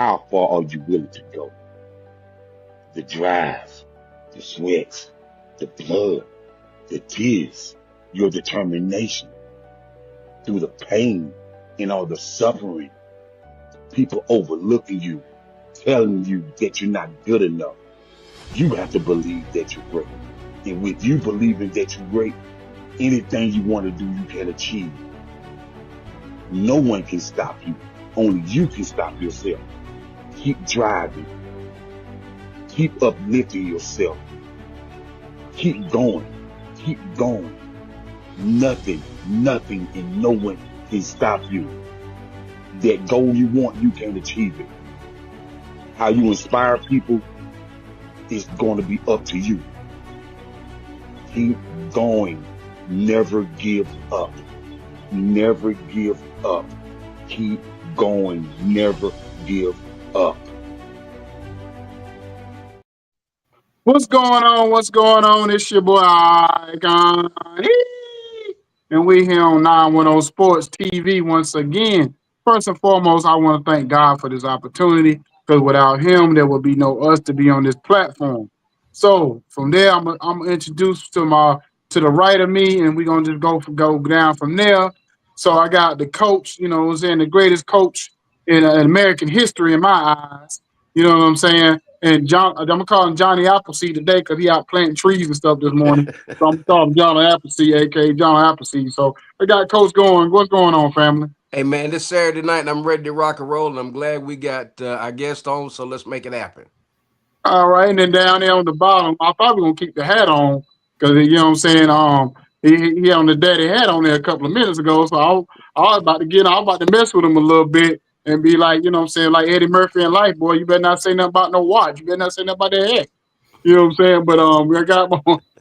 How far are you willing to go? The drive, the sweat, the blood, the tears, your determination through the pain and all the suffering, people overlooking you, telling you that you're not good enough. You have to believe that you're great. And with you believing that you're great, anything you want to do, you can achieve. No one can stop you. Only you can stop yourself. Keep driving. Keep uplifting yourself. Keep going. Keep going. Nothing, and no one can stop you. That goal you want, you can achieve it. How you inspire people is going to be up to you. Keep going. Never give up. Never give up. Keep going. Never give up. What's going on? What's going on? It's your boy Ikon. And we here on 910 Sports TV once again. First and foremost, I want to thank God for this opportunity because without him, there would be no us to be on this platform. So from there, I'm introduced to the right of me, and we're gonna just go down from there. So I got the coach, I'm saying the greatest coach in American history in my eyes. You know what I'm saying? And I'm gonna call him Johnny Appleseed today because he out planting trees and stuff this morning. So I'm gonna call him John Appleseed, aka John Appleseed. So I got Coach going. What's going on, family? Hey man, this Saturday night and I'm ready to rock and roll, and I'm glad we got our guest on, so let's make it happen. All right, and then down there on the bottom, I probably gonna keep the hat on because you know what I'm saying. He on the daddy hat on there a couple of minutes ago, so I was about to I was about to mess with him a little bit and be like, you know what I'm saying, like Eddie Murphy in life, boy, you better not say nothing about no watch. You better not say nothing about that hat. You know what I'm saying? But I got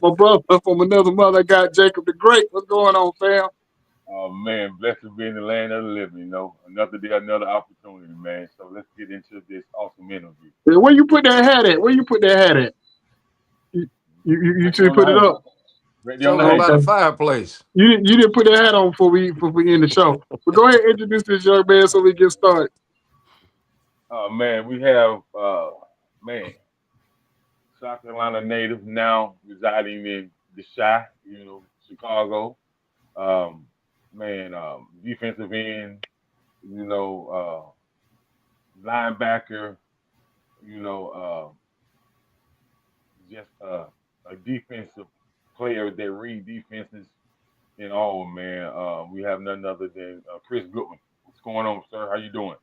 my brother from another mother. I got Jacob the Great. What's going on, fam? Oh man, blessed to be in the land of the living, Another day, another opportunity, man. So let's get into this awesome interview. Where you put that hat at? Where you put that hat at? You Right there should on the put it hang. up. Right there on the Somewhere hang. by the Okay. fireplace. You didn't put that hat on before we end the show. But go ahead and introduce this young man so we get started. Oh man, we have man, South Carolina native now residing in the Chi, Chicago. Um, defensive end, you know, linebacker, you know, just a defensive player that read defenses and all, man. We have none other than Chris Goodwin. What's going on, sir? How you doing?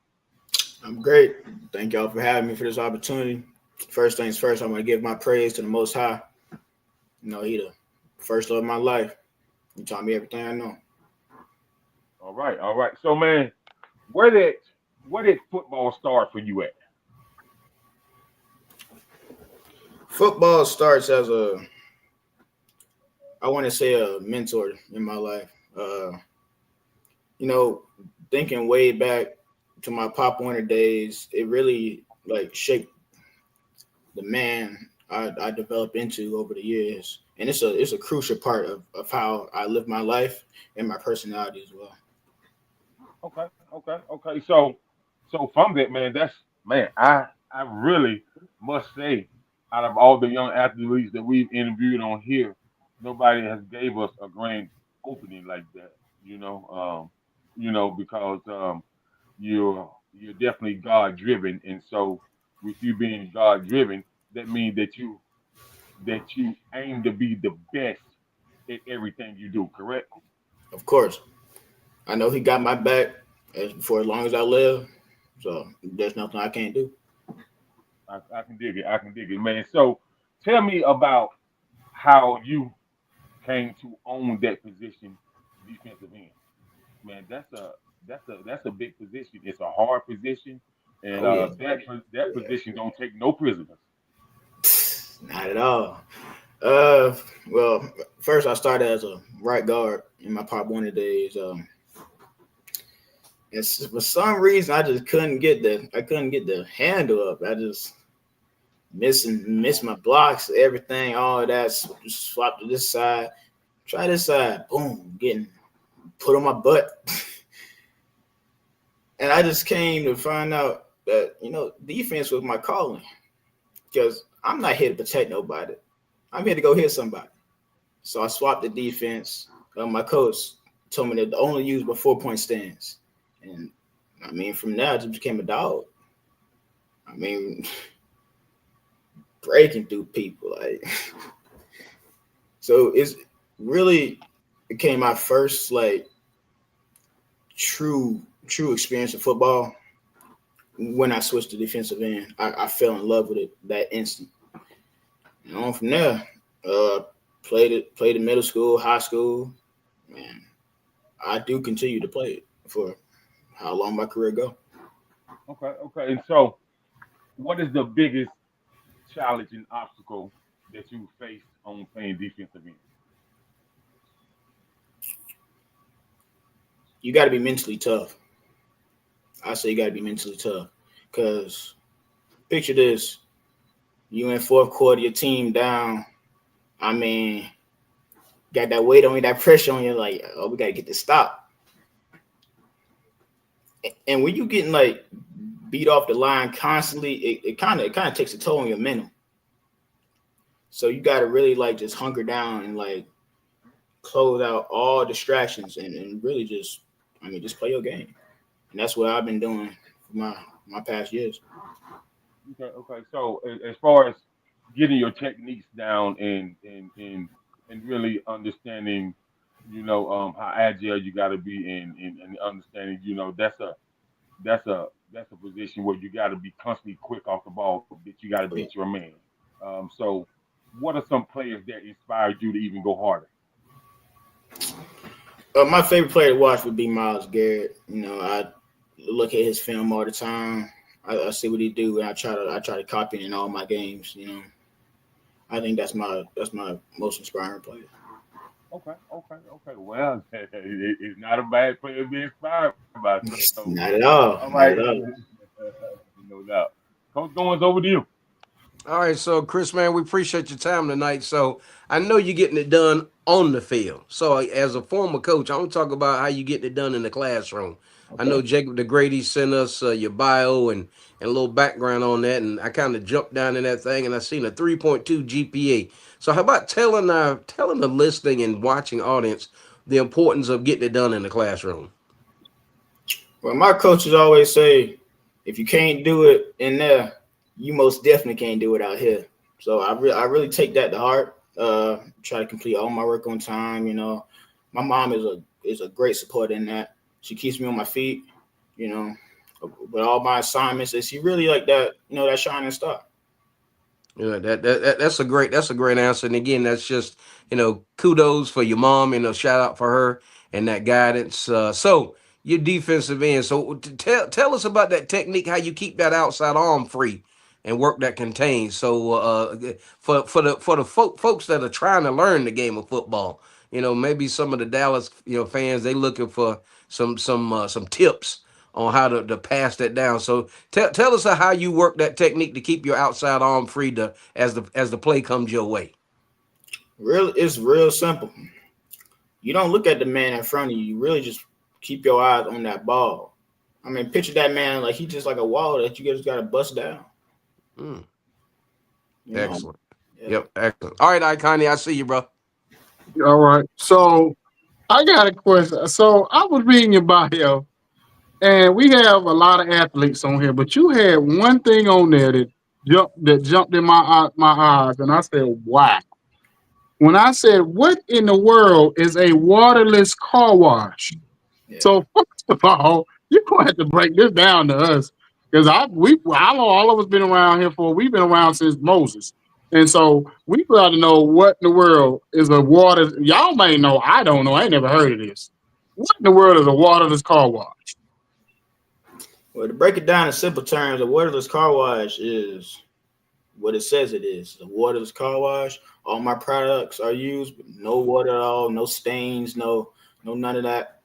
I'm great. Thank y'all for having me for this opportunity. First things first, I'm gonna give my praise to the Most High. He the first love of my life. He taught me everything I know. All right, all right. So, man, where did where did football start for you at? Football starts as I want to say a mentor in my life. You know, thinking way back to my Pop Warner days, it really like shaped the man I developed into over the years. And it's a crucial part of how I live my life and my personality as well. Okay, okay, okay. So from that, man, that's man. I really must say, out of all the young athletes that we've interviewed on here, nobody has gave us a grand opening like that. Because you're definitely God driven, and so with you being God driven, that means that you aim to be the best at everything you do. Correct? Of course, I know he got my back for as long as I live. So there's nothing I can't do. I can dig it. I can dig it, man. So tell me about how you came to own that position, defensive end. Man, that's a big position. It's a hard position, and Oh yeah, that position don't take no prisoners. not at all. Uh, well, first I started as a right guard in my Pop Warner days. For some reason I couldn't get the handle up. I just missed my blocks, everything, all of that. Swap to this side, try this side, boom, getting put on my butt. And I just came to find out that, defense was my calling, because I'm not here to protect nobody. I'm here to go hit somebody. So I swapped the defense. My coach told me to only use my 4-point stance. And I mean, from there, I just became a dog. I mean, breaking through people. Like, so it's really became my first, like, true experience of football when I switched to defensive end. I fell in love with it that instant. And on from there, played in middle school, high school, and I do continue to play it for how long my career go. Okay. And so, what is the biggest challenge and obstacle that you faced on playing defensive end? You got to be mentally tough. I say you got to be mentally tough, because picture this: you in fourth quarter, your team down. I mean, got that weight on you, that pressure on you. Like, oh, we got to get this stop. And when you getting like beat off the line constantly, it kind of takes a toll on your mental. So you got to really like just hunker down and like close out all distractions and really just play your game. And that's what I've been doing for my past years. Okay. So, as far as getting your techniques down and really understanding, how agile you got to be and understanding, that's a position where you got to be constantly quick off the ball, that you got to beat your man. So, what are some players that inspired you to even go harder? My favorite player to watch would be Myles Garrett. I look at his film all the time. I see what he do, and I try to copy it in all my games. I think that's my most inspiring player. Okay. Well, it's not a bad player to be inspired by. So, Not at all. all Not right. at all. No doubt. Coach Goins, over to you. All right, so Chris, man, we appreciate your time tonight. So I know you're getting it done on the field. So as a former coach, I want to talk about how you getting it done in the classroom. I know Okay. Jacob DeGrady sent us your bio and a little background on that, and I kind of jumped down in that thing, and I seen a 3.2 GPA. So how about telling the listening and watching audience the importance of getting it done in the classroom? Well, my coaches always say, if you can't do it in there, you most definitely can't do it out here. So I really take that to heart. Try to complete all my work on time. My mom is a great support in that. She keeps me on my feet. With all my assignments, and she really like that. That shining star. Yeah, that's a great answer. And again, that's just kudos for your mom. Shout out for her and that guidance. So your defensive end. So tell us about that technique. How you keep that outside arm free and work that contains. So for the folks that are trying to learn the game of football, maybe some of the Dallas fans, they looking for some tips on how to pass that down. So tell us how you work that technique to keep your outside arm free as the play comes your way. It's real simple. You don't look at the man in front of you. You really just keep your eyes on that ball. I mean, picture that man like he's just like a wall that you just got to bust down. Mm, Yeah. excellent. Yep, excellent. All right, Ikon, I see you, bro. All right. So I got a question. So I was reading your bio, and we have a lot of athletes on here, but you had one thing on there that jumped in my eyes, and I said, "Wow!" When I said, "What in the world is a waterless car wash?" Yeah. So first of all, you're gonna have to break this down to us, because I know all of us been around here we've been around since Moses, and so we got to know what in the world is a water. Y'all may know, I don't know, I ain't never heard of this. What in the world is a waterless car wash? Well, to break it down in simple terms, a waterless car wash is what it says it is. A waterless car wash. All my products are used with no water at all, no stains, no none of that.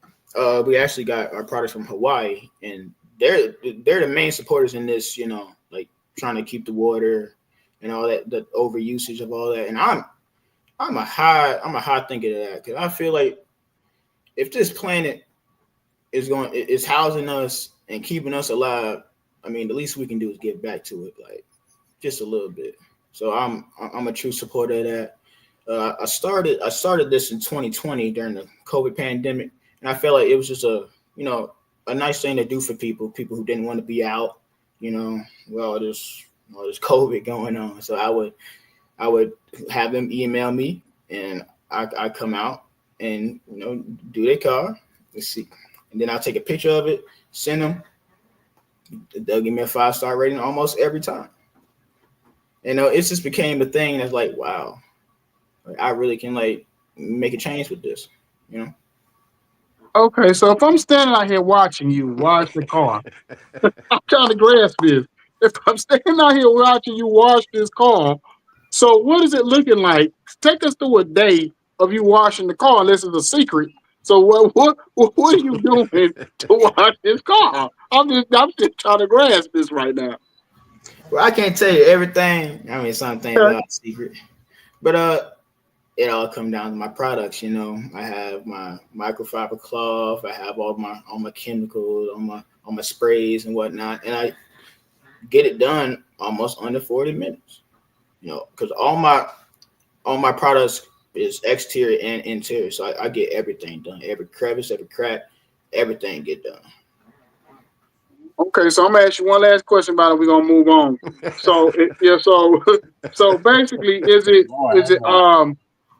We actually got our products from Hawaii, and they're the main supporters in this. Like trying to keep the water and all that, the over usage of all that. And I'm a high thinker to that, because I feel like if this planet is housing us and keeping us alive, I mean, the least we can do is get back to it, like just a little bit. So I'm a true supporter of that. I started this in 2020 during the COVID pandemic, and I felt like it was just a nice thing to do for people who didn't want to be out, well, there's COVID going on. So I would have them email me, and I come out and do their car. Let's see, and then I'll take a picture of it, send them. They'll give me a 5-star rating almost every time. It just became a thing that's like, wow, like, I really can like make a change with this. Okay, so if I'm standing out here watching you wash the car, I'm trying to grasp this. If I'm standing out here watching you wash this car, so what is it looking like? Take us through a day of you washing the car, unless it's a secret. So what are you doing to wash this car? I'm just trying to grasp this right now. Well, I can't tell you everything. I mean, some things are secret, but it all come down to my products. I have my microfiber cloth. I have all my chemicals, all my sprays and whatnot, and I get it done almost under 40 minutes. Because all my products is exterior and interior, so I get everything done. Every crevice, every crack, everything get done. Okay, so I'm gonna ask you one last question about it. We're gonna move on. So so basically, is it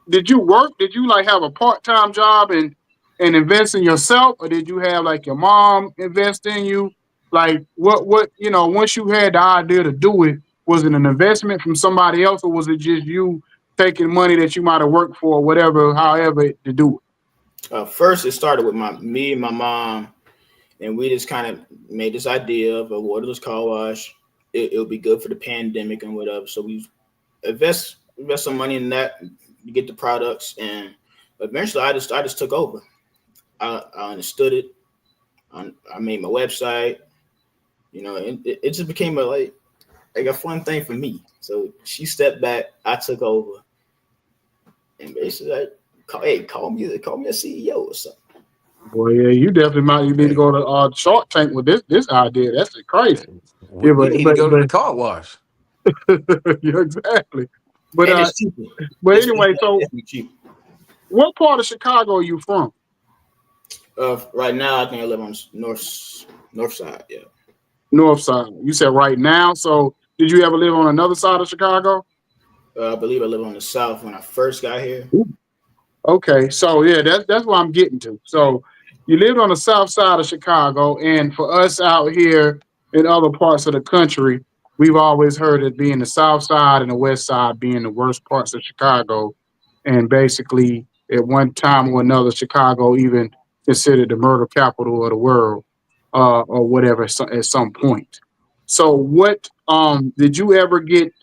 did you work? Did you like have a part-time job and invest in yourself, or did you have like your mom invest in you? Like what once you had the idea to do it, was it an investment from somebody else, or was it just you taking money that you might have worked for, whatever, however to do it? First, it started with me and my mom, and we just kind of made this idea of a waterless car wash. It'll be good for the pandemic and whatever. So we invest some money in that to get the products, and eventually I just took over. I understood it. I made my website, and it just became like a fun thing for me. So she stepped back, I took over, and basically call me a CEO or something. Boy, yeah, you definitely might need to go to Shark Tank with this idea. That's crazy. We need to go to the car wash. Yeah, exactly. But And it's cheaper. But anyway, so cheap. What part of Chicago are you from? Right now, I think I live on north side. Yeah. North side. You said right now. So did you ever live on another side of Chicago? I believe I live on the south when I first got here. Ooh. Okay, so yeah, that's what I'm getting to. So you lived on the south side of Chicago, and for us out here in other parts of the country, we've always heard it being the south side and the west side being the worst parts of Chicago. And basically, at one time or another, Chicago even considered the murder capital of the world, or whatever at some point. So, what did you ever get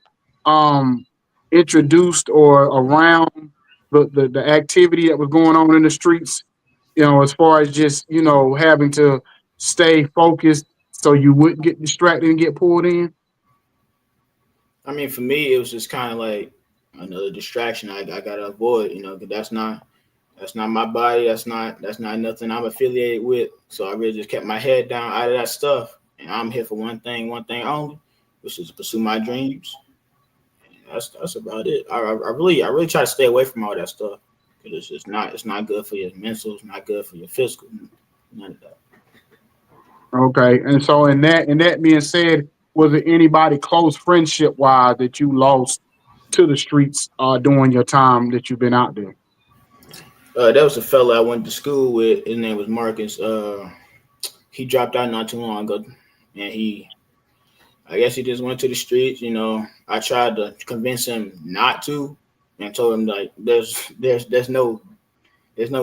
um, introduced or around the activity that was going on in the streets? As far as just having to stay focused so you wouldn't get distracted and get pulled in. I mean, for me, it was just kind of like another distraction I gotta avoid. Because that's not my body. That's not nothing I'm affiliated with. So I really just kept my head down out of that stuff. And I'm here for one thing only, which is to pursue my dreams. And that's about it. I really try to stay away from all that stuff because it's not good for your mental. It's not good for your physical. None of that. Okay, and so in that being said, was there anybody close friendship wise that you lost to the streets during your time that you've been out there? That was a fella I went to school with. His name was Marcus. He dropped out not too long ago, and I guess he just went to the streets. I tried to convince him not to, and told him like there's no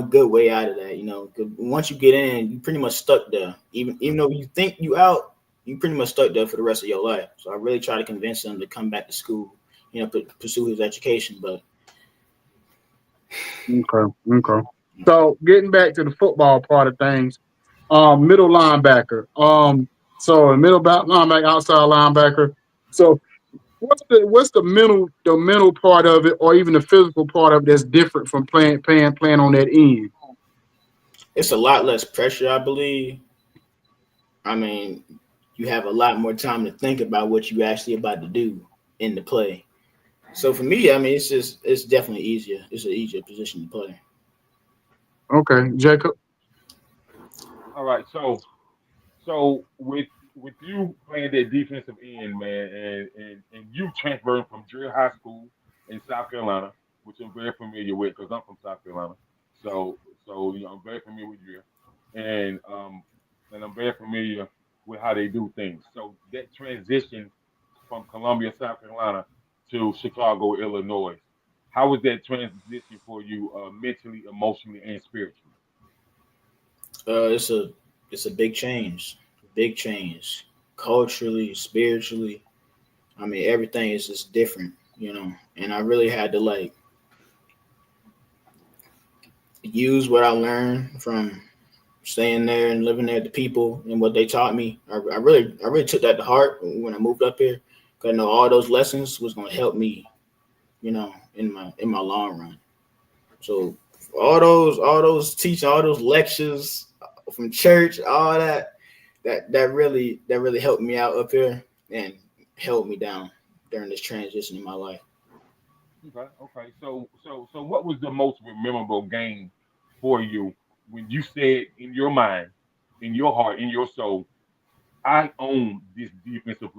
good way out of that. 'Cause once you get in, you pretty much stuck there. Even though you think you out, you pretty much stuck there for the rest of your life. So I really try to convince him to come back to school, pursue his education. But Okay. So getting back to the football part of things, middle linebacker. So a linebacker, outside linebacker. So what's the mental part of it, or even the physical part of it that's different from playing on that end? it's a lot less pressure, I believe. I mean, you have a lot more time to think about what you actually about to do in the play. So for me, I mean, it's definitely easier. It's an easier position to play. Okay, Jacob. All right, so with you playing that defensive end, man, and you transferring from Dreher High School in South Carolina, which I'm very familiar with because I'm from South Carolina. So I'm very familiar with Dreher, and I'm very familiar with how they do things. So that transition from Columbia, South Carolina to Chicago, Illinois, how was that transition for you mentally, emotionally, and spiritually? It's a big change, culturally, spiritually. I mean, everything is just different, you know. And I really had to like use what I learned from staying there and living there, the people and what they taught me. I really took that to heart when I moved up here, because I know all those lessons was going to help me, you know, in my long run. So all those teaching, all those lectures from church, all that really helped me out up here and held me down during this transition in my life. Okay. So what was the most memorable game for you when you said in your mind, in your heart, in your soul, I own this defensive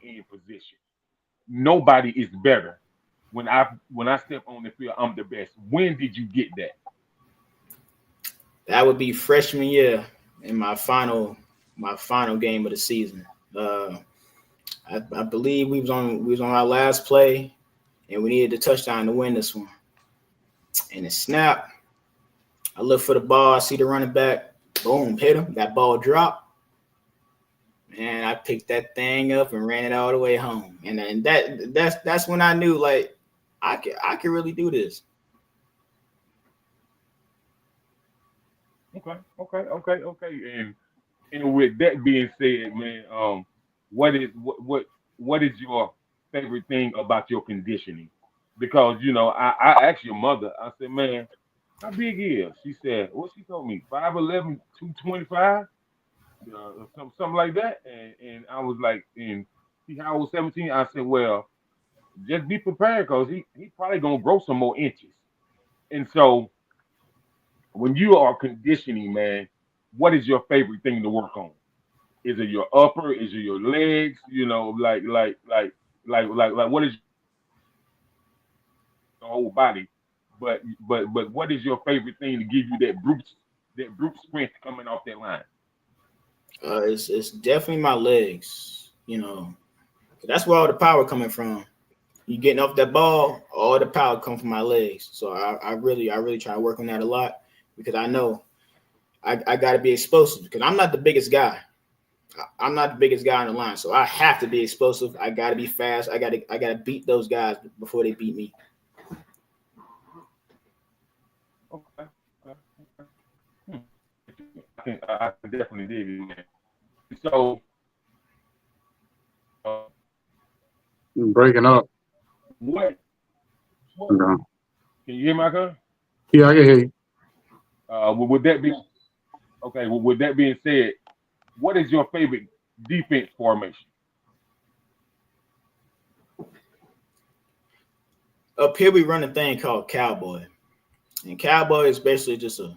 end position. Nobody is better. When I step on the field, I'm the best. When did you get that? That would be freshman year in my final game of the season. Uh, I believe we was on our last play, and we needed a touchdown to win this one. And it snapped. I look for the ball. I see the running back. Boom, hit him. That ball dropped. And I picked that thing up and ran it all the way home. And then that's when I knew like I could really do this. Okay. And with that being said, man, what is what is your favorite thing about your conditioning? Because I asked your mother. I said, man, how big is? She said, what she told me, 5'11", 225, something like that. And I was like, and see how I was 17. I said, well, just be prepared because he probably gonna grow some more inches. And so when you are conditioning, man, what is your favorite thing to work on? Is it your upper? Is it your legs? What is your whole body? But what is your favorite thing to give you that brute strength coming off that line? It's definitely my legs. You know, that's where all the power coming from. You getting off that ball, all the power come from my legs. So I really try to work on that a lot because I know I got to be explosive because I'm not the biggest guy. I'm not the biggest guy on the line, so I have to be explosive. I got to be fast. I got to beat those guys before they beat me. Okay. Okay. Hmm. I can definitely dig it, man. So, uh, Breaking up. what? What? Okay. Can you hear my gun? Yeah, I can hear you. With that being okay, with that being said, what is your favorite defense formation? Up here we run a thing called cowboy, and cowboy is basically just a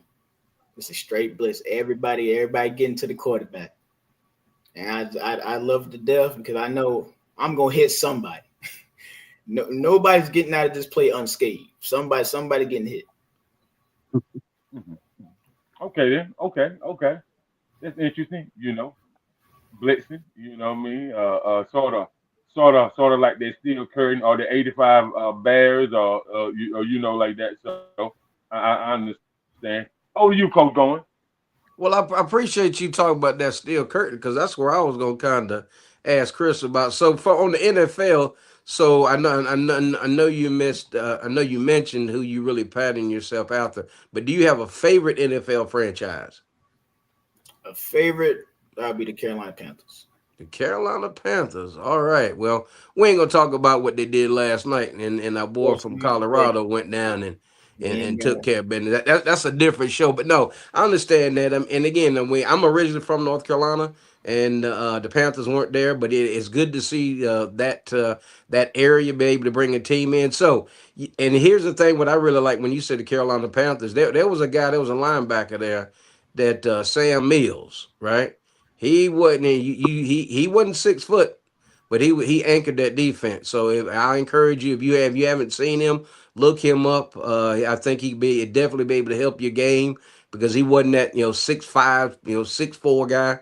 straight blitz. Everybody getting to the quarterback, and I love it to death because I know I'm gonna hit somebody. No, nobody's getting out of this play unscathed. Somebody getting hit. Mhm. Okay then. Okay. That's interesting. Blitzing. You know what I mean? Sort of like they steel curtain or the '85 Bears or like that. So I understand. Oh, you coach going? Well, I appreciate you talking about that steel curtain because that's where I was gonna kind of ask Chris about. So for on the NFL, so I know you missed. I know you mentioned who you really patting yourself after, but do you have a favorite NFL franchise? A favorite that would be the Carolina Panthers. The Carolina Panthers. All right. Well, we ain't gonna talk about what they did last night, and our boy Go from Steelers, go. Colorado went down and and took care of business. That's a different show. But no, I understand that. And again, I'm originally from North Carolina, and the Panthers weren't there, but it's good to see that area be able to bring a team in. So, and here's the thing: what I really like when you said the Carolina Panthers, there was a linebacker there, that Sam Mills, right? He wasn't he wasn't 6 foot, but he anchored that defense. So I encourage you, if you haven't seen him, look him up. I think he'd definitely be able to help your game, because he wasn't that 6'5", 6'4" guy.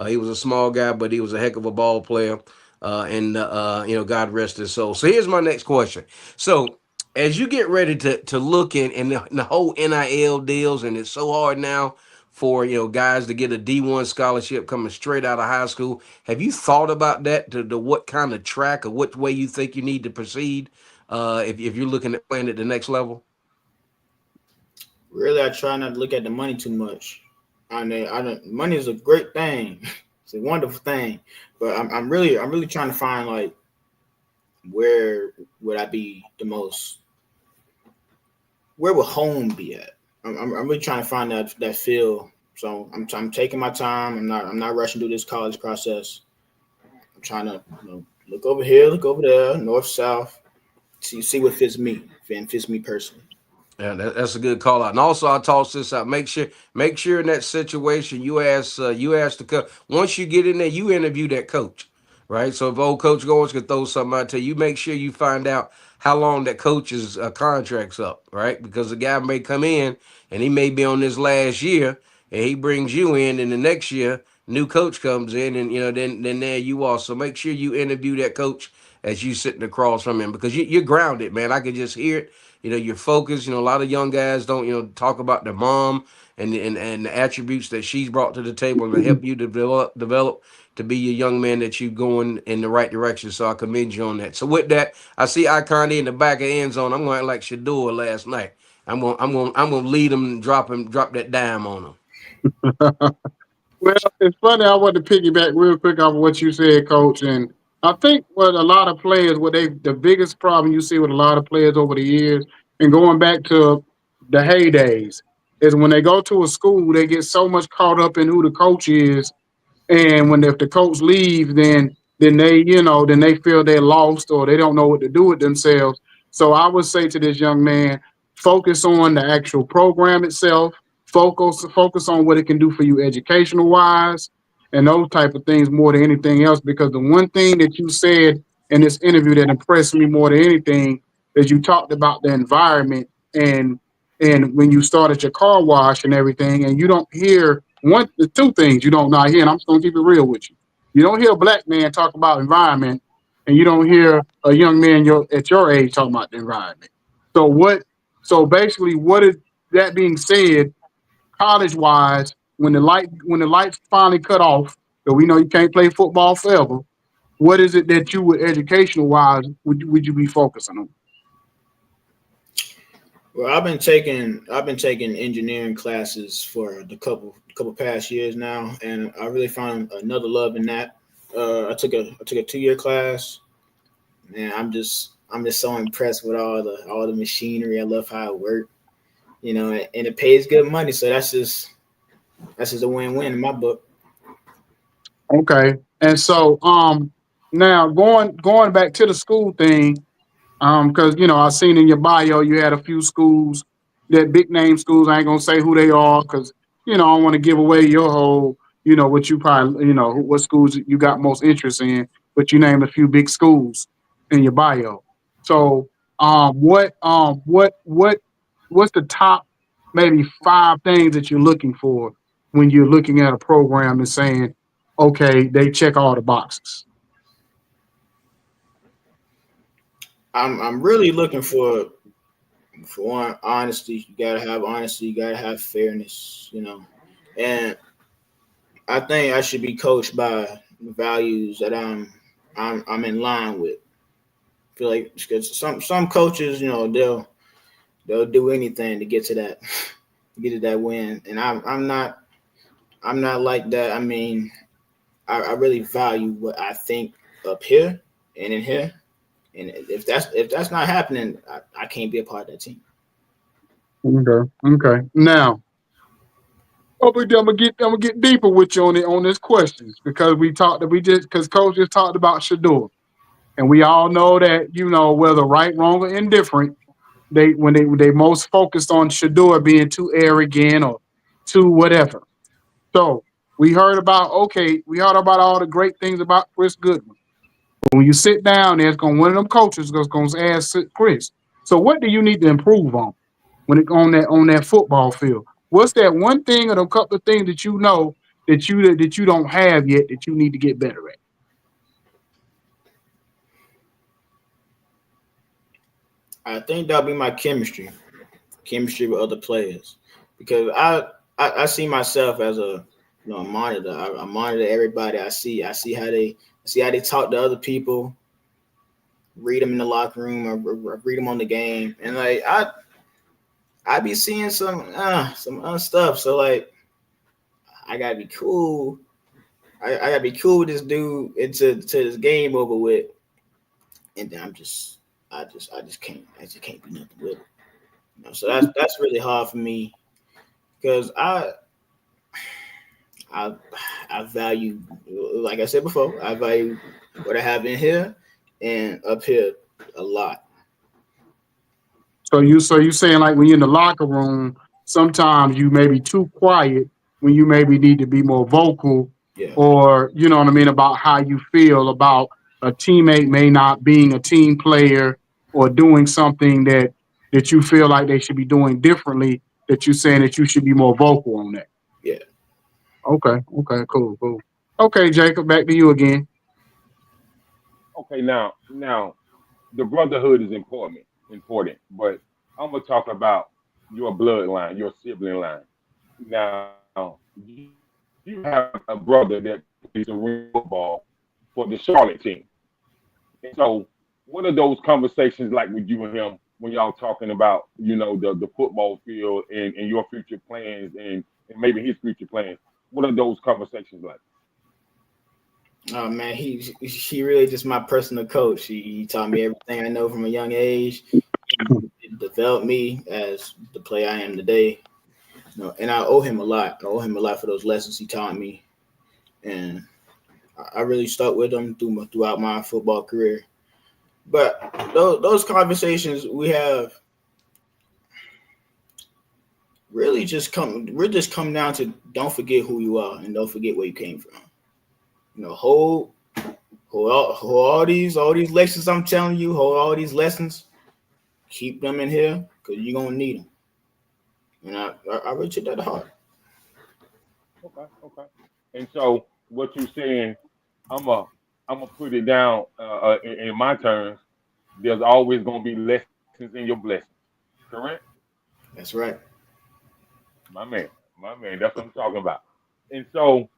He was a small guy, but he was a heck of a ball player. And God rest his soul. So here's my next question. So as you get ready to look in the whole NIL deals, and it's so hard now for guys to get a D1 scholarship coming straight out of high school. Have you thought about that, to what kind of track or which way you think you need to proceed if you're looking at playing at the next level? Really, I try not to look at the money too much. Money is a great thing. It's a wonderful thing, but I'm really trying to find, like, where would I be the most? Where would home be at? I'm really trying to find that feel. So I'm taking my time. I'm not rushing through this college process. I'm trying to look over here, look over there, north, south, see what fits me and fits me personally. Yeah, that's a good call out. And also, I toss this out. Make sure in that situation you ask the coach. Once you get in there, you interview that coach, right? So if old Coach Goins could throw something out to you, make sure you find out how long that coach's contract's up, right? Because the guy may come in and he may be on this last year, and he brings you in, and the next year new coach comes in, and then there you are. So make sure you interview that coach as you sitting across from him, because you're grounded, man. I can just hear it. You're focused. A lot of young guys don't, talk about their mom and the attributes that she's brought to the table to help you develop to be your young man, that you going in the right direction. So I commend you on that. So with that, I see Ikon in the back of the end zone. I'm going to like Shador last night. I'm gonna lead him and drop that dime on him. Well, it's funny. I want to piggyback real quick off of what you said, Coach. And I think what a lot of players, the biggest problem you see with a lot of players over the years, and going back to the heydays, is when they go to a school, they get so much caught up in who the coach is, and if the coach leaves, then they feel they're lost, or they don't know what to do with themselves. So I would say to this young man, focus on the actual program itself. Focus on what it can do for you educational wise, and those type of things more than anything else. Because the one thing that you said in this interview that impressed me more than anything is you talked about the environment, and when you started your car wash and everything, and you don't hear the two things you don't not hear, and I'm just gonna keep it real with you. You don't hear a black man talk about environment, and you don't hear a young man at your age talking about the environment. So what? So basically, what is that being said? College wise, when the lights finally cut off, because we know you can't play football forever. What is it that you would educational wise would you be focusing on? Well, I've been taking engineering classes for the couple past years now, and I really found another love in that. I took a 2-year class, and I'm just so impressed with all the machinery. I love how it works, and it pays good money. So that's just a win-win in my book. Okay, and so now going back to the school thing. Because I seen in your bio you had a few schools, that big name schools. I ain't gonna say who they are, because I don't want to give away your whole, what you probably, what schools you got most interest in. But you named a few big schools in your bio. So, what's the top maybe 5 things that you're looking for when you're looking at a program and saying, okay, they check all the boxes? I'm really looking for one, honesty. You gotta have honesty. You gotta have fairness. And I think I should be coached by values that I'm in line with. I feel like, because some coaches, they'll do anything to get to that win, and I'm not like that. I mean, I really value what I think up here and in here, and if that's not happening, I can't be a part of that team. Okay. Now, I'm gonna get deeper with you on it on this questions because because Coach just talked about Shador, and we all know that whether right, wrong, or indifferent, they most focused on Shador being too arrogant or too whatever. So we heard about all the great things about Chris Goodwin. But when you sit down, there's going one of them coaches that's going to ask Chris. So what do you need to improve on when it on that football field? What's that one thing or a couple of things that you know that you don't have yet that you need to get better at? I think that'll be my chemistry with other players, because I see myself as a monitor. I monitor everybody. I see how they talk to other people, read them in the locker room, or read them on the game, and like I be seeing some stuff. So like I gotta be cool. I gotta be cool with this dude until this game over with, and then I just can't do nothing with it. So that's really hard for me, because I value, like I said before, I value what I have in here and up here a lot. So you saying like when you're in the locker room, sometimes you may be too quiet when you maybe need to be more vocal, Yeah, or you know what I mean about how you feel about a teammate may not being a team player or doing something that you feel like they should be doing differently. That you're saying that you should be more vocal on that. yeah. Okay, cool. Okay, Jacob, back to you again. Okay, now the brotherhood is important, but I'm gonna talk about your bloodline, your sibling line. Now, you have a brother that plays arena football for the Charlotte team. And so, what are those conversations like with you and him when y'all talking about, the football field and your future plans and maybe his future plans? What are those conversations like? Oh man, he really just my personal coach. He taught me everything I know from a young age. He developed me as the player I am today. And I owe him a lot. I owe him a lot for those lessons he taught me, and I really stuck with him throughout my football career. But those conversations we have really just come down to, don't forget who you are and don't forget where you came from. Hold all these lessons I'm telling you. Hold all these lessons. Keep them in here because you're gonna need them. And I really took that to heart. Okay. And so, what you're saying, I'm a I'm gonna put it down in my terms. There's always gonna be lessons in your blessings. Correct? That's right. My man, my man. That's what I'm talking about. And so,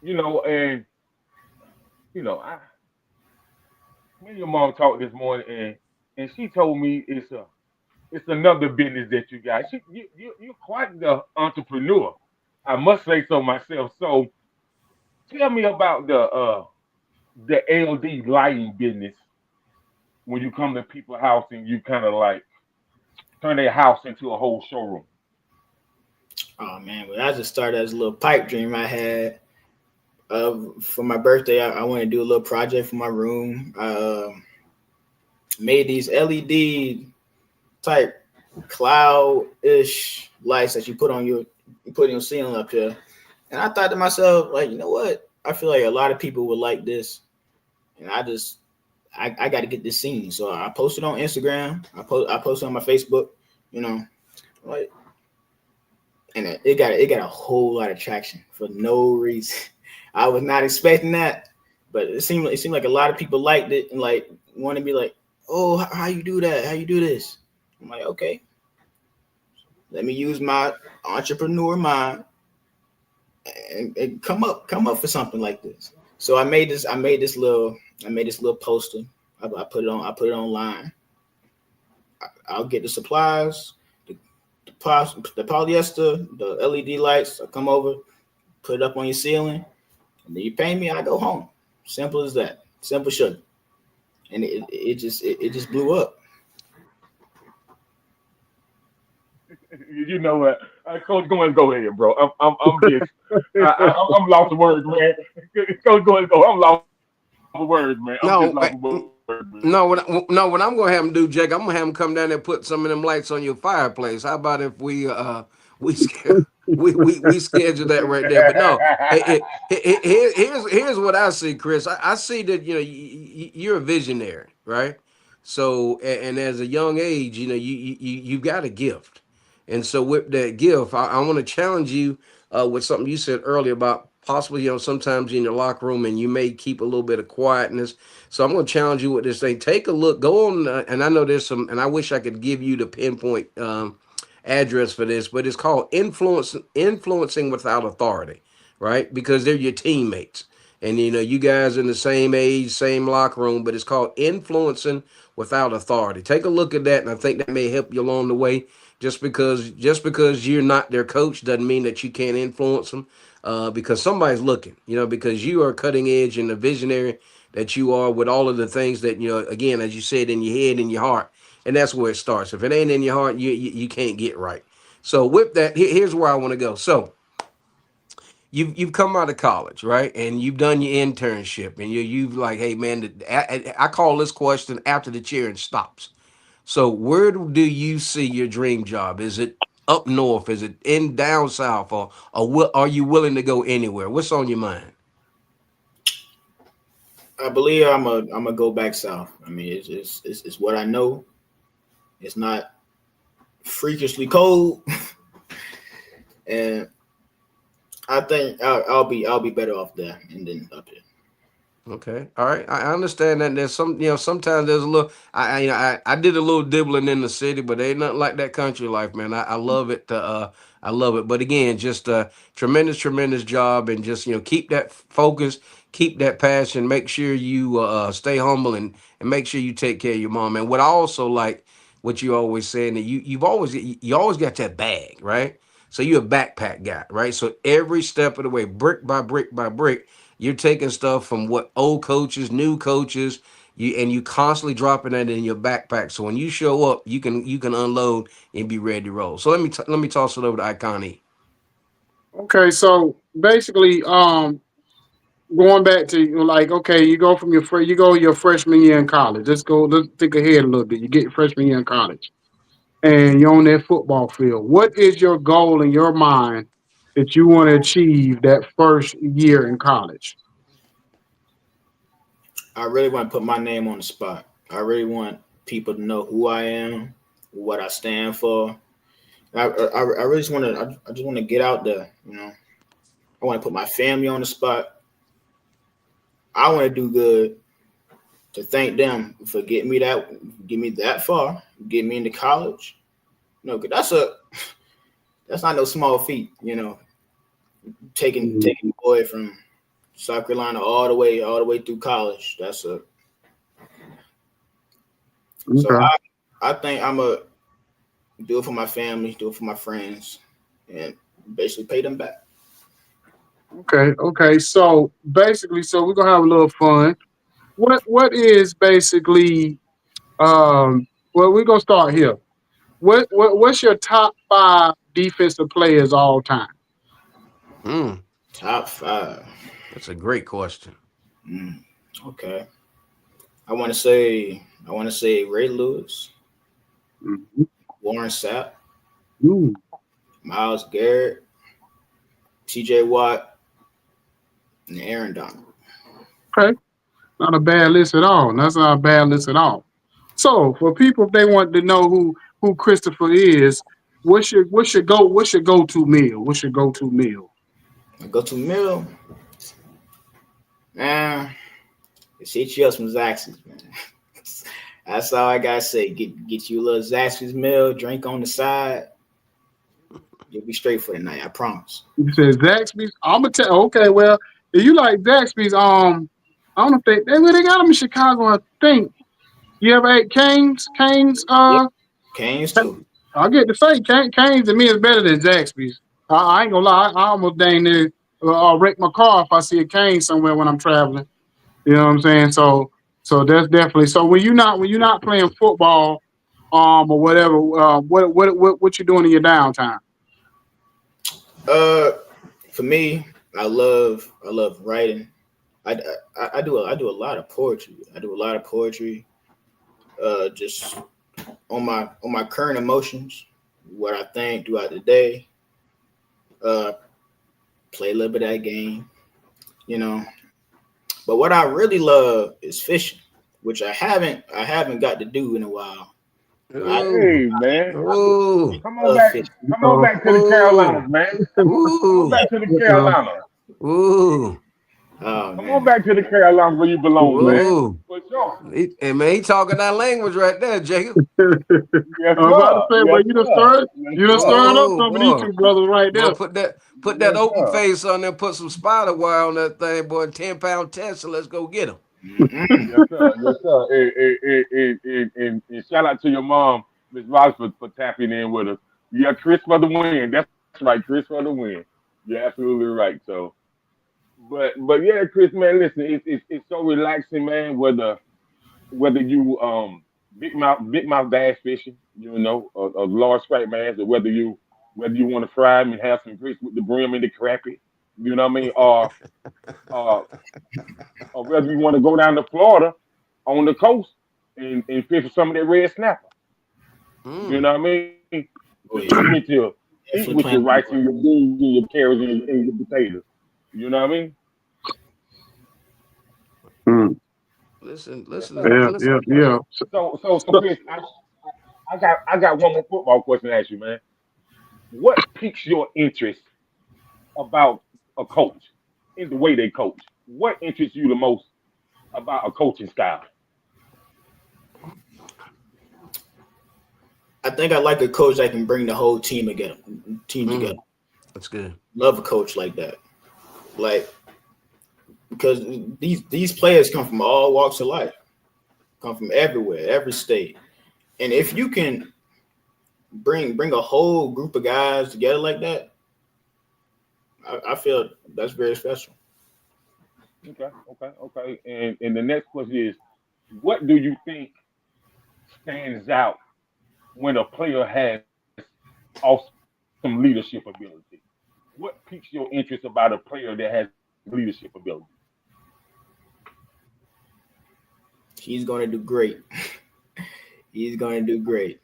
and I me and your mom talked this morning, and she told me it's another business that you got. You're quite the entrepreneur. I must say so myself. So tell me about the LD lighting business when you come to people's house and you kind of like turn their house into a whole showroom. Oh man, well, I just started as a little pipe dream I had. For my birthday, I want to do a little project for my room. I made these LED type cloud-ish lights that you put in your ceiling up here. And I thought to myself, like, you know what? I feel like a lot of people would like this. And I got to get this seen. So I posted on Instagram. I posted on my Facebook, like, and it got a whole lot of traction for no reason. I was not expecting that, but it seemed like a lot of people liked it and like want to be like, oh, how you do that? How you do this? I'm like, okay, let me use my entrepreneur mind and come up for something like this. So I made this little poster. I put it online. I'll get the supplies, the polyester, the LED lights. I come over, put it up on your ceiling, and then you pay me. I go home. Simple as that. Simple sugar. And it just blew up. You know what? Coach Goins, go ahead, bro. I'm just, I'm lost of words, man. Coach Goins, go. I'm lost of words, man. I'm just lost of words, No, man. no, no. What I'm gonna have him do, Jake, I'm gonna have him come down there and put some of them lights on your fireplace. How about if we sch- we schedule that right there? But no, here's what I see, Chris. I see that you're a visionary, right? So and as a young age, you got a gift, and so with that gift, I want to challenge you with something you said earlier about possibly sometimes in your locker room and you may keep a little bit of quietness. So I'm going to challenge you with this thing. Take a look. Go on, and I know there's some, and I wish I could give you the pinpoint address for this, but it's called influencing without authority, right? Because they're your teammates, and you guys in the same age, same locker room, but it's called influencing without authority. Take a look at that, and I think that may help you along the way. Just because you're not their coach doesn't mean that you can't influence them, because somebody's looking. Because you are cutting edge and a visionary that you are with all of the things that again, as you said, in your head and your heart, and that's where it starts. If it ain't in your heart, you can't get right. So with that, here's where I want to go. So you've come out of college, right, and you've done your internship, and you've like, hey man, I call this question after the cheering stops. So where do you see your dream job? Is it up north? Is it in down south? Or are you willing to go anywhere? What's on your mind? I believe I'm a go back south. I mean, it's what I know. It's not freakishly cold, and I think I'll be better off there and then up here. Okay, all right. I understand that there's sometimes there's a little. I did a little dibbling in the city, but ain't nothing like that country life, man. I love it. I love it. But again, just tremendous job, and just keep that focus, keep that passion. Make sure you stay humble and make sure you take care of your mom. And what I also like, what you always saying that you always got that bag, right? So you're a backpack guy, right? So every step of the way, brick by brick by brick, you're taking stuff from what old coaches, new coaches, you constantly dropping that in your backpack. So when you show up, you can unload and be ready to roll. So let me toss it over to Ikon. Okay, so basically, going back to like, okay, you go from you go your freshman year in college. Let's think ahead a little bit. You get your freshman year in college, and you're on that football field. What is your goal in your mind that you want to achieve that first year in college? I really want to put my name on the spot. I really want people to know who I am, what I stand for. I really just want to. I just want to get out there. I want to put my family on the spot. I want to do good to thank them for get me that far, get me into college. 'Cause that's not no small feat. Taking the boy from South Carolina all the way through college. So Okay, I think I'm a do it for my family, do it for my friends, and basically pay them back. okay. So basically, so we're gonna have a little fun. What is basically well, we're gonna start here. What's your top five defensive players all time? Hmm, Top five. that's a great question. Mm, okay. I want to say Ray Lewis, Mhm. Warren Sapp, Ooh, Miles Garrett, T.J. Watt, and Aaron Donald. okay, not a bad list at all. That's not a bad list at all. So for people, if they want to know who Christopher is, what's your go to meal? What's your go to meal? I go to Mill, man. It's hit you up some Zaxby's, man. That's all I gotta say. Get you a little Zaxby's meal, drink on the side. You'll be straight for the night. I promise. You said Zaxby's. I'm gonna tell. Okay, well, if you like Zaxby's, I don't know if they got them in Chicago. I think you ever ate Cane's? Cane's, Yeah, Canes too. I get to say Cane's to me is better than Zaxby's. I ain't gonna lie. I almost dang near wreck my car if I see a Cane somewhere when I'm traveling. You know what I'm saying? So that's definitely. So when you're not playing football, or whatever. What you doing in your downtime? Uh, for me, I love writing. I do a lot of poetry. I do a lot of poetry. Just on my current emotions, what I think throughout the day. Uh, play a little bit of that game, you know. But what I really love is fishing, which I haven't got to do in a while. But I Ooh, Hey man, ooh, come on love back. fishing. Come on So, back to the ooh, Carolinas, man. Come on ooh, back to the uh, Carolinas. ooh, Oh Come on man, back to the Carolinas where you belong, man. ooh. For sure. Hey man, he talking that language right there, Jacob. Yes, I'm about to sir. say, Yes, but sir. Yes, you done sir. stirred up Oh some of these boy, two brothers right boy, there. put that Yes, open sir. face on there. Put some spider wire on that thing, boy. 10 pound test. So let's go get him. mm-mm. Yes, sir. Yes, sir. And shout out to your mom, Miss Ross, for tapping in with us. Yeah, Chris for the win. That's right, Chris for the win. You're absolutely right. So, but yeah, Chris, man, listen, it's so relaxing, man. Whether you big mouth bass fishing, a large striped bass, or whether you want to fry them and have some grits with the brim and the crappie, you know what I mean, uh, or whether you want to go down to Florida on the coast and fish for some of that red snapper. You Mm. know what I mean? To Oh eat yeah, with your definitely plan on rice doing and your beans and your carrots and your potatoes. You know what I mean? Mm. Listen, Yes, listen, sir. Yeah, listen. yeah, yeah. So So, Chris, I got one more football question to ask you, man. What piques your interest about a coach in the way they coach? What interests you the most about a coaching style? I think I like a coach that can bring the whole team together. Team together. Mm. That's good. Love a coach like that. Like because these players come from all walks of life, come from everywhere, every state, and if you can bring a whole group of guys together like that, I feel that's very special. Okay. And the next question is, what do you think stands out when a player has awesome leadership ability? What piques your interest about a player that has leadership ability? He's going to do great. He's going to do great.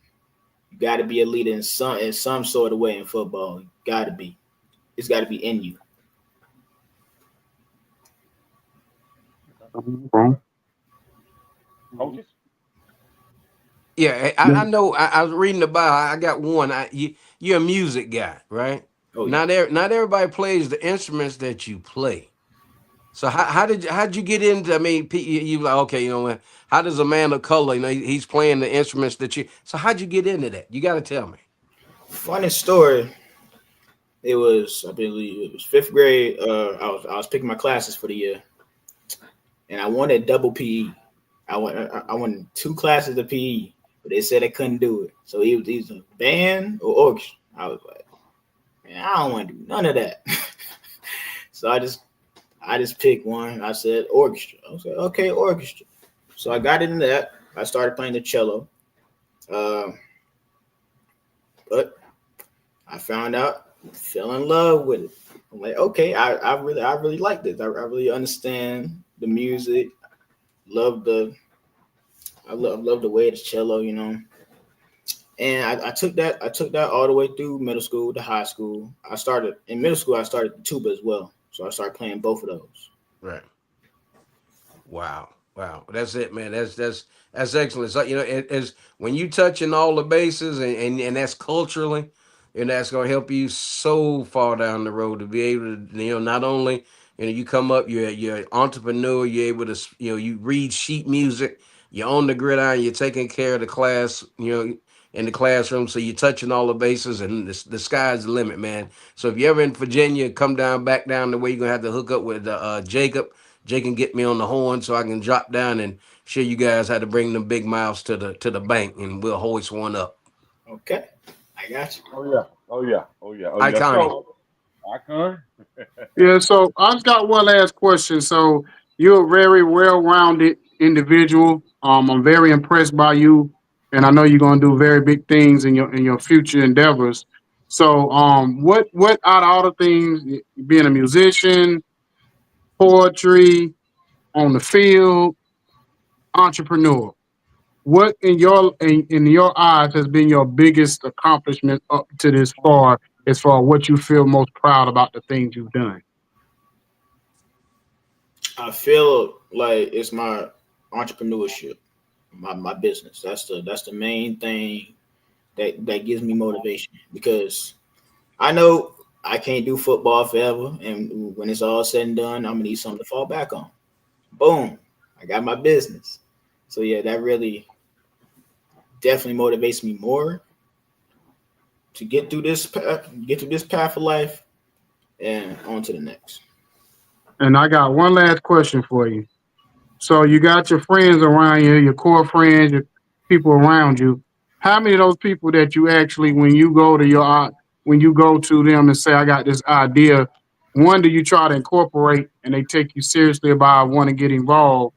You got to be a leader in some sort of way in football. You got to be. It's got to be in you. Okay. Coaches? Yeah, I know. I was reading about. I got one. You're a music guy, right? Oh yeah. Not everybody plays the instruments that you play. So how'd you get into? I mean, you like okay, you know what? How does a man of color? You know, he's playing the instruments that you. So how'd you get into that? You got to tell me. Funny story. It was I believe it was fifth grade. I was picking my classes for the year, and I wanted double PE. I wanted two classes of PE, but they said I couldn't do it. So it was either band or orchestra. I was like, man, I don't want to do none of that. So I just picked one. I said orchestra. I was like, okay, orchestra. So I got into that. I started playing the cello. Uh, but I found out, fell in love with it. I'm like, okay, I really like this. I really understand the music. Love the I love the way the cello. And I took that all the way through middle school to high school. I started in middle school. I started the tuba as well, so I started playing both of those. Right. Wow. Wow. That's it, man. That's excellent. So, you know, as when you touching all the bases and that's culturally, and that's gonna help you so far down the road to be able to, not only, you come up, you're an entrepreneur, you're able to, you read sheet music, you're on the gridiron, you're taking care of the class, in the classroom, so you're touching all the bases, and the sky's the limit, man. So if you're ever in Virginia, come back down the way, you're gonna have to hook up with Jacob. Jake can get me on the horn so I can drop down and show you guys how to bring them big mouths to the bank, and we'll hoist one up. Okay, I got you. Oh yeah. Oh yeah. Oh yeah. Oh yeah. Iconic. So, Icon. yeah. So I've got one last question. So you're a very well-rounded individual. I'm very impressed by you. and I know you're gonna do very big things in your future endeavors. So, what out of all the things, being a musician, poetry, on the field, entrepreneur, what in your eyes has been your biggest accomplishment up to this far, as far as what you feel most proud about the things you've done? I feel like it's my entrepreneurship, my business. That's the main thing that gives me motivation because I know I can't do football forever, and when it's all said and done, I'm gonna need something to fall back on. Boom, I got my business. So yeah, that really definitely motivates me more to get through this path of life, and on to the next. And I got one last question for you. So you got your friends around you, your core friends, your people around you. How many of those people that you actually, when you go to them and say, "I got this idea," one, do you try to incorporate and they take you seriously about want to get involved,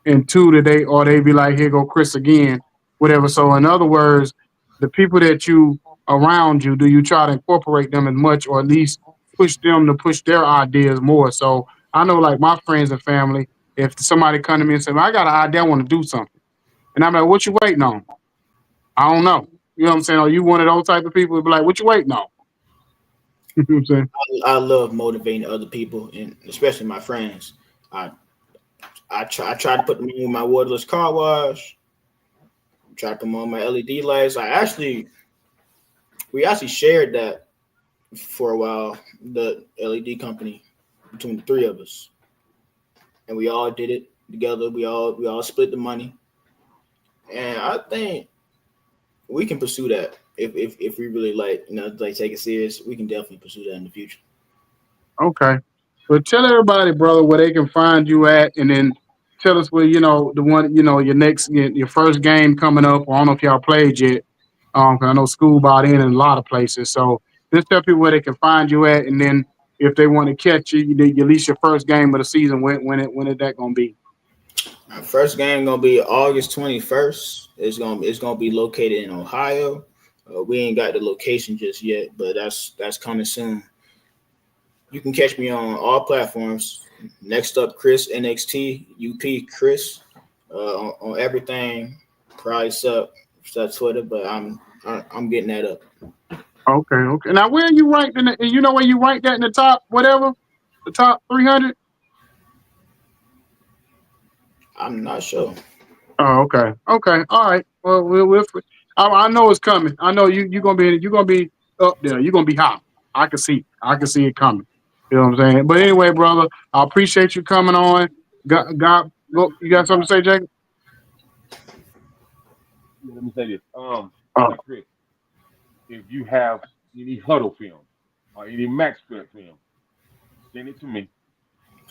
and two, that they be like, "Here go Chris again," whatever. So in other words, the people that you around you, do you try to incorporate them as much, or at least push them to push their ideas more? So I know, like my friends and family, if somebody come to me and say, well, "I got an idea, I want to do something," and I'm like, "What you waiting on?" I don't know. You know what I'm saying? Are you one of those type of people who be like, "What you waiting on?" You know what I'm saying? I love motivating other people, and especially my friends. I I try to put them in my waterless car wash. Try to put them on my LED lights. We actually shared that for a while, the LED company between the three of us, and we all did it together. We all split the money, and I think we can pursue that if we really like take it serious. We can definitely pursue that in the future. Okay. Well, tell everybody, brother, where they can find you at, and then tell us where the one your next your first game coming up. I don't know if y'all played yet. 'Cause I know school bought in a lot of places. So just tell people where they can find you at, and then if they want to catch you, at least your first game of the season. When is that gonna be? Our first game gonna be August 21st. It's gonna be located in Ohio. We ain't got the location just yet, but that's coming soon. You can catch me on all platforms. Next up, Chris NXT UP Chris on everything. Probably sup Twitter, but I'm getting that up. Okay, okay. Now where are you ranked you know where you ranked that in the top whatever, the top 300? I'm not sure. Oh, okay, okay, all right. Well, I know it's coming. I know you're gonna be up there. You're gonna be hot. I can see it coming. You know what I'm saying? But anyway, brother, I appreciate you coming on. You got something to say, Jacob? Yeah, let me say this. Oh, Now, Chris, if you have any huddle film or any max cut film, send it to me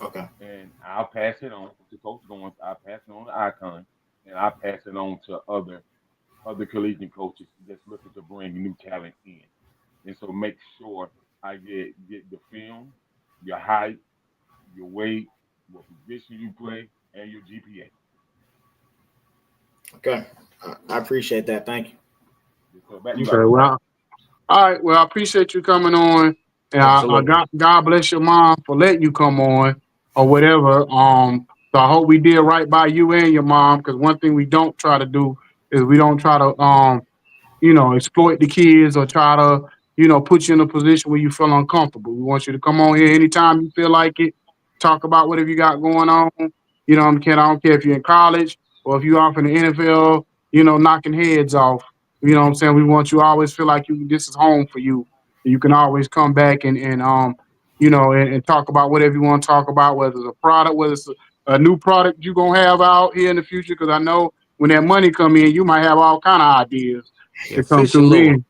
Okay. and I'll pass it on to Coach Goins. I'll pass it on to Ikon, and I'll pass it on to other collegiate coaches that's looking to bring new talent in. And so make sure I get the film, your height, your weight, what position you play, and your GPA. Okay. I appreciate that. Thank you. Yes, sir. Back to you, okay. Ike. Well, all right. Well, I appreciate you coming on, and I Absolutely. God bless your mom for letting you come on or whatever. So I hope we did right by you and your mom, because one thing we don't try to do is we don't try to exploit the kids or try to, put you in a position where you feel uncomfortable. We want you to come on here anytime you feel like it. Talk about whatever you got going on. I don't care if you're in college or if you're off in the NFL, knocking heads off. You know what I'm saying? We want you to always feel like this is home for you. You can always come back and talk about whatever you want to talk about, whether it's a product, whether it's a new product you're gonna have out here in the future. Because I know when that money come in, you might have all kind of ideas Yeah, to come fish and through lure. then.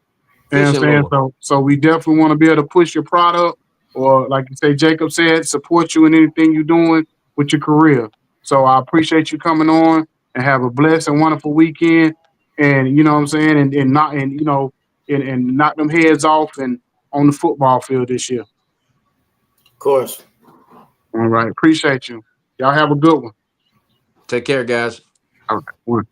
You know what I'm Fish and saying? lure. So we definitely want to be able to push your product, or like you say, Jacob said, support you in anything you're doing with your career. So I appreciate you coming on, and have a blessed and wonderful weekend. And you know what I'm saying, and knock them heads off and on the football field this year. Of course. All right, appreciate you. Y'all have a good one. Take care, guys. All right, one.